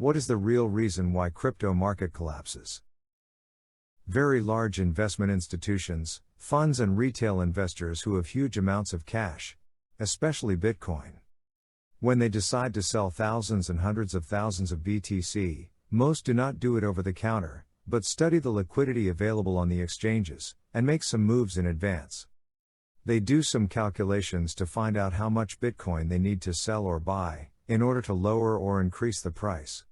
What is the real reason why crypto market collapses? Very large investment institutions, funds and retail investors who have huge amounts of cash, especially Bitcoin. When they decide to sell thousands and hundreds of thousands of BTC, most do not do it over the counter, but study the liquidity available on the exchanges, and make some moves in advance. They do some calculations to find out how much Bitcoin they need to sell or buy, in order to lower or increase the price.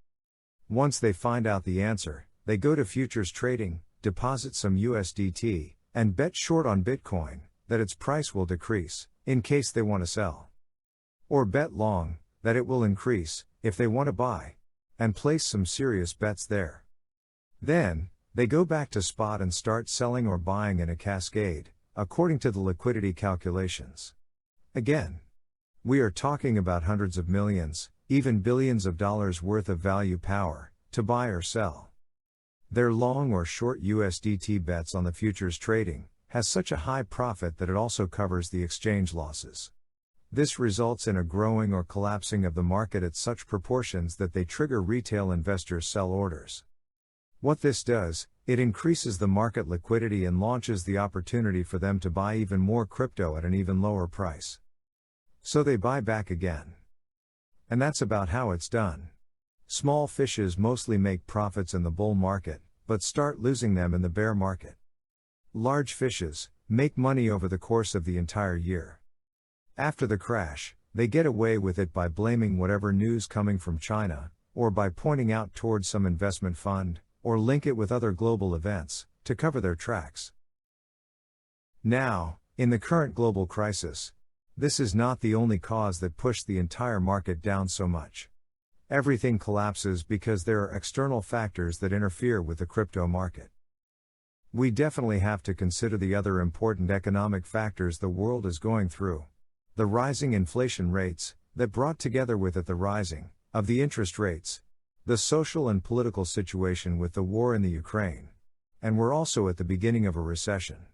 Once they find out the answer, they go to futures trading, deposit some USDT, and bet short on Bitcoin, that its price will decrease, in case they want to sell. Or bet long, that it will increase, if they want to buy, and place some serious bets there. Then, they go back to spot and start selling or buying in a cascade, according to the liquidity calculations. Again, we are talking about hundreds of millions, even billions of dollars worth of value power, to buy or sell. Their long or short USDT bets on the futures trading has such a high profit that it also covers the exchange losses. This results in a growing or collapsing of the market at such proportions that they trigger retail investors' sell orders. What this does, it increases the market liquidity and launches the opportunity for them to buy even more crypto at an even lower price. So they buy back again. And that's about how it's done. Small fishes mostly make profits in the bull market, but start losing them in the bear market. Large fishes make money over the course of the entire year. After the crash, they get away with it by blaming whatever news coming from China, or by pointing out towards some investment fund, or link it with other global events, to cover their tracks. Now, in the current global crisis, this is not the only cause that pushed the entire market down so much. Everything collapses because there are external factors that interfere with the crypto market. We definitely have to consider the other important economic factors the world is going through. The rising inflation rates, that brought together with it the rising of the interest rates, the social and political situation with the war in the Ukraine, and we're also at the beginning of a recession.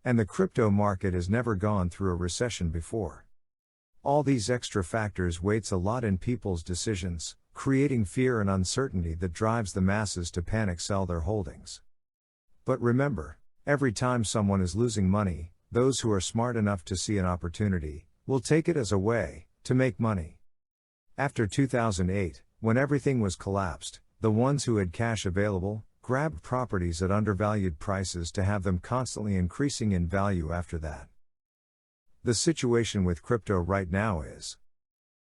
And the crypto market has never gone through a recession before. All these extra factors weights a lot in people's decisions, creating fear and uncertainty that drives the masses to panic sell their holdings. But remember, every time someone is losing money, those who are smart enough to see an opportunity will take it as a way to make money. After 2008, when everything was collapsed, the ones who had cash available grabbed properties at undervalued prices to have them constantly increasing in value after that. The situation with crypto right now is,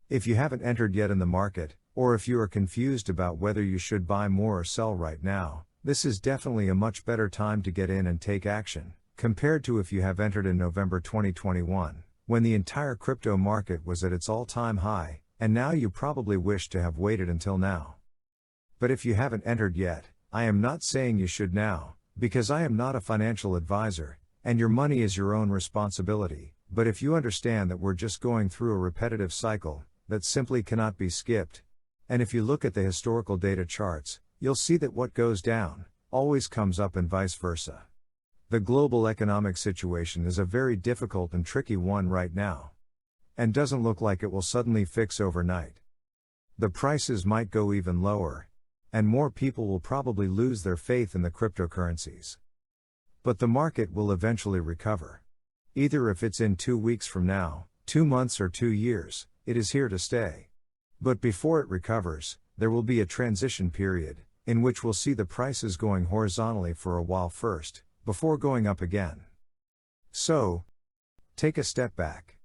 if you haven't entered yet in the market, or if you are confused about whether you should buy more or sell right now, this is definitely a much better time to get in and take action, compared to if you have entered in November 2021, when the entire crypto market was at its all-time high, and now you probably wish to have waited until now. But if you haven't entered yet, I am not saying you should now, because I am not a financial advisor, and your money is your own responsibility, but if you understand that we're just going through a repetitive cycle, that simply cannot be skipped, and if you look at the historical data charts, you'll see that what goes down always comes up and vice versa. The global economic situation is a very difficult and tricky one right now, and doesn't look like it will suddenly fix overnight. The prices might go even lower, and more people will probably lose their faith in the cryptocurrencies. But the market will eventually recover. Either if it's in 2 weeks from now, 2 months or 2 years, it is here to stay. But before it recovers, there will be a transition period, in which we'll see the prices going horizontally for a while first, before going up again. So, take a step back.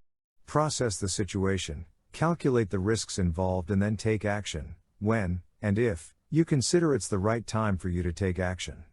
Process the situation, calculate the risks involved and then take action, when, and if, you consider it's the right time for you to take action.